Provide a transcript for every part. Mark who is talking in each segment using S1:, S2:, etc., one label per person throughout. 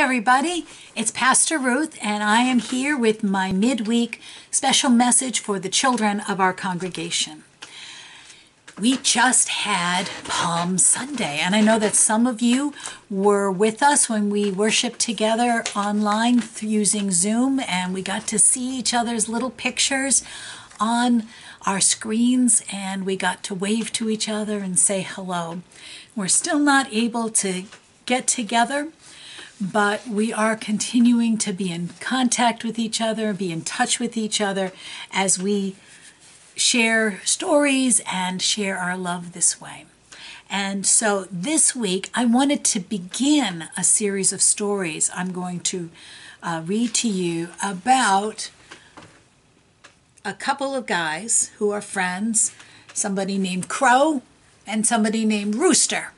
S1: everybody, it's Pastor Ruth and I am here with my midweek special message for the children of our congregation. We just had Palm Sunday, and I know that some of you were with us when we worshiped together online using Zoom, and we got to see each other's little pictures on our screens, and we got to wave to each other and say hello. We're still not able to get together, but we are continuing to be in contact with each other, be in touch with each other as we share stories and share our love this way. And so this week I wanted to begin a series of stories I'm going to read to you about a couple of guys who are friends, somebody named Crow and somebody named Rooster.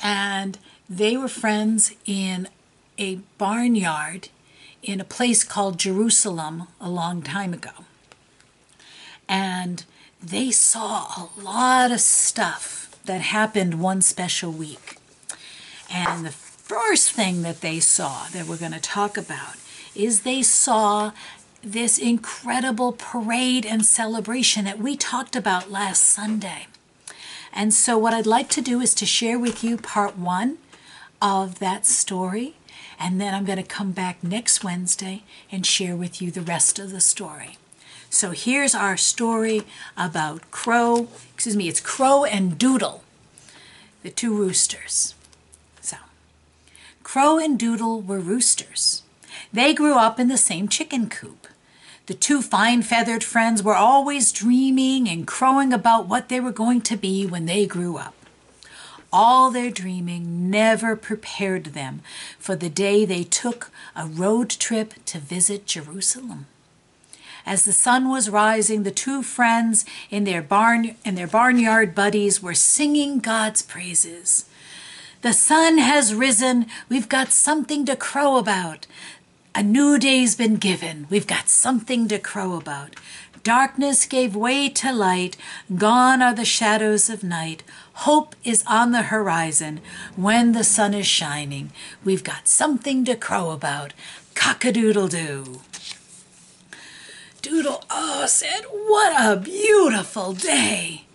S1: And they were friends in a barnyard in a place called Jerusalem a long time ago. And they saw a lot of stuff that happened one special week. And the first thing that they saw that we're going to talk about is they saw this incredible parade and celebration that we talked about last Sunday. And so what I'd like to do is to share with you part one of that story, and then I'm going to come back next Wednesday and share with you the rest of the story. So here's our story about it's Crow and Doodle, the two roosters. So, Crow and Doodle were roosters. They grew up in the same chicken coop. The two fine-feathered friends were always dreaming and crowing about what they were going to be when they grew up. All their dreaming never prepared them for the day they took a road trip to visit Jerusalem. As the sun was rising, the two friends and their barnyard buddies were singing God's praises. "The sun has risen, we've got something to crow about. A new day's been given, we've got something to crow about. Darkness gave way to light, gone are the shadows of night. Hope is on the horizon when the sun is shining. We've got something to crow about. Cock-a-doodle-doo." Doodle said, "What a beautiful day."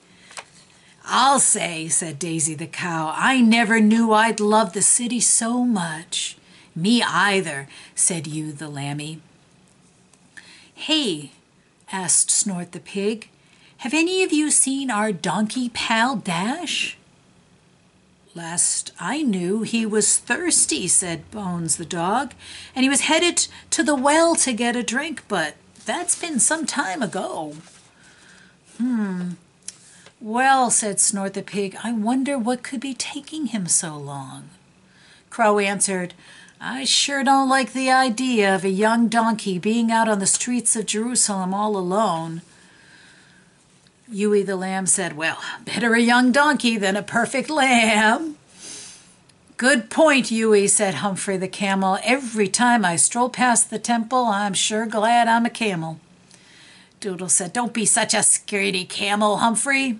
S1: "I'll say," said Daisy the cow, "I never knew I'd love the city so much." "Me either," said Ewe the lammy. "Hey," asked Snort the pig, "have any of you seen our donkey pal Dash?" "Last I knew he was thirsty," said Bones the dog, "and he was headed to the well to get a drink, but that's been some time ago." "Well," said Snort the pig, "I wonder what could be taking him so long." Crow answered, "I sure don't like the idea of a young donkey being out on the streets of Jerusalem all alone." Ewe the lamb said, "Well, better a young donkey than a perfect lamb." "Good point, Ewe," said Humphrey the camel. "Every time I stroll past the temple, I'm sure glad I'm a camel." Doodle said, "Don't be such a scaredy camel, Humphrey."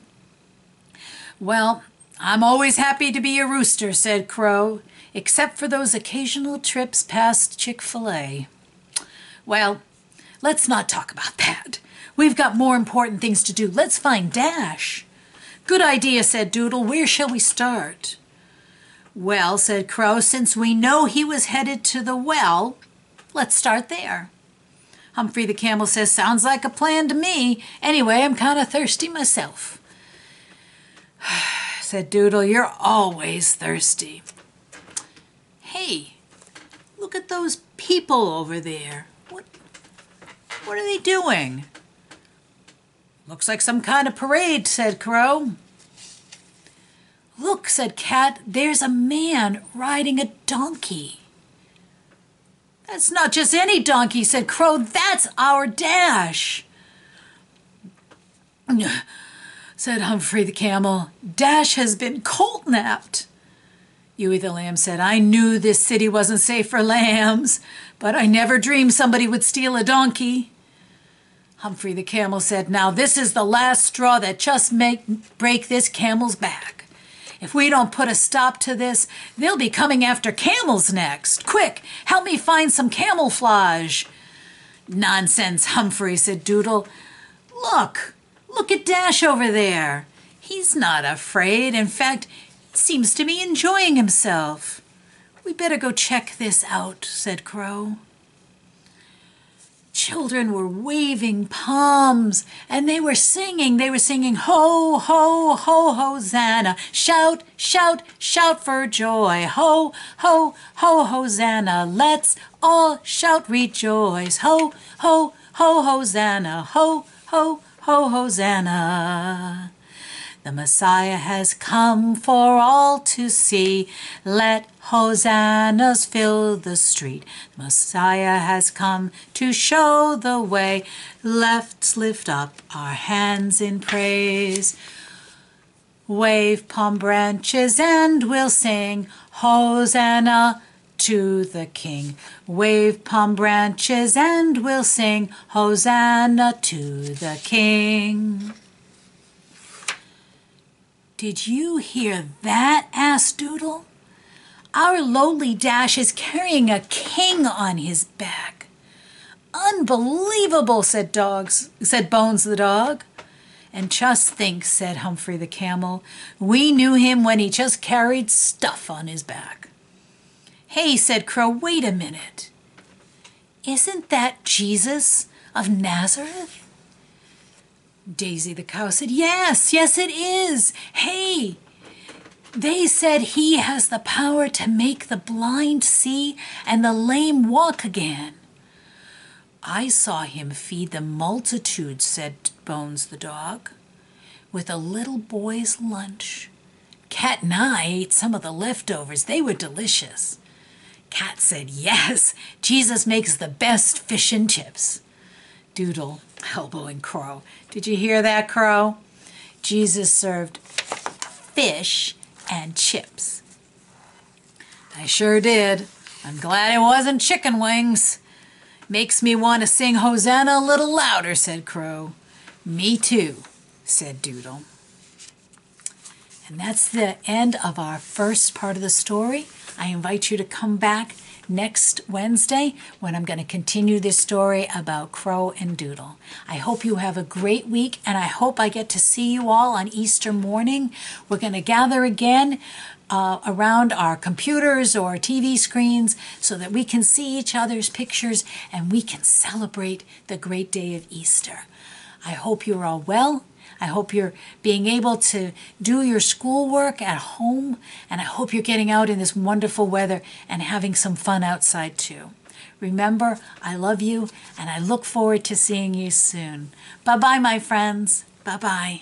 S1: "Well, I'm always happy to be a rooster," said Crow, "except for those occasional trips past Chick-fil-A." "Well, let's not talk about that. We've got more important things to do. Let's find Dash." "Good idea," said Doodle. "Where shall we start?" "Well," said Crow, "since we know he was headed to the well, let's start there." Humphrey the camel says, "Sounds like a plan to me. Anyway, I'm kind of thirsty myself." Said Doodle, "You're always thirsty." "Hey, look at those people over there. What are they doing?" "Looks like some kind of parade," said Crow. "Look," said Cat, "there's a man riding a donkey." "That's not just any donkey," said Crow. "That's our Dash." Said Humphrey the camel, "Dash has been colt-napped." Ewe the lamb said, "I knew this city wasn't safe for lambs, but I never dreamed somebody would steal a donkey." Humphrey the camel said, "Now this is the last straw that just may break this camel's back. If we don't put a stop to this, they'll be coming after camels next. Quick, help me find some camouflage. Nonsense, Humphrey, said Doodle. Look at Dash over there. He's not afraid. In fact, he seems to be enjoying himself. We better go check this out, said Crow. Children were waving palms, and they were singing. Ho, ho, ho, Hosanna. Shout, shout, shout for joy. Ho, ho, ho, Hosanna. Let's all shout rejoice. Ho, ho, ho, Hosanna. Ho, ho, ho, Hosanna. The Messiah has come for all to see. Let hosannas fill the street. The Messiah has come to show the way. Let's lift up our hands in praise. Wave palm branches and we'll sing Hosanna to the King. Wave palm branches and we'll sing Hosanna to the King. Did you hear that? Asked Doodle. Our lowly Dash is carrying a king on his back. Unbelievable, said Bones the dog. And just think, said Humphrey the camel, we knew him when he just carried stuff on his back. Hey, said Crow, wait a minute. Isn't that Jesus of Nazareth? Daisy the cow said, yes, it is. Hey, they said he has the power to make the blind see and the lame walk again. I saw him feed the multitude, said Bones the dog, with a little boy's lunch. Cat and I ate some of the leftovers. They were delicious. Cat said, yes, Jesus makes the best fish and chips. Doodle, elbowing Crow. Did you hear that, Crow? Jesus served fish and chips. I sure did. I'm glad it wasn't chicken wings. Makes me want to sing Hosanna a little louder, said Crow. Me too, said Doodle. And that's the end of our first part of the story. I invite you to come back next Wednesday when I'm going to continue this story about Crow and Doodle. I hope you have a great week, and I hope I get to see you all on Easter morning. We're going to gather again around our computers or TV screens so that we can see each other's pictures and we can celebrate the great day of Easter. I hope you're all well. I hope you're being able to do your schoolwork at home, and I hope you're getting out in this wonderful weather and having some fun outside too. Remember, I love you, and I look forward to seeing you soon. Bye-bye, my friends. Bye-bye.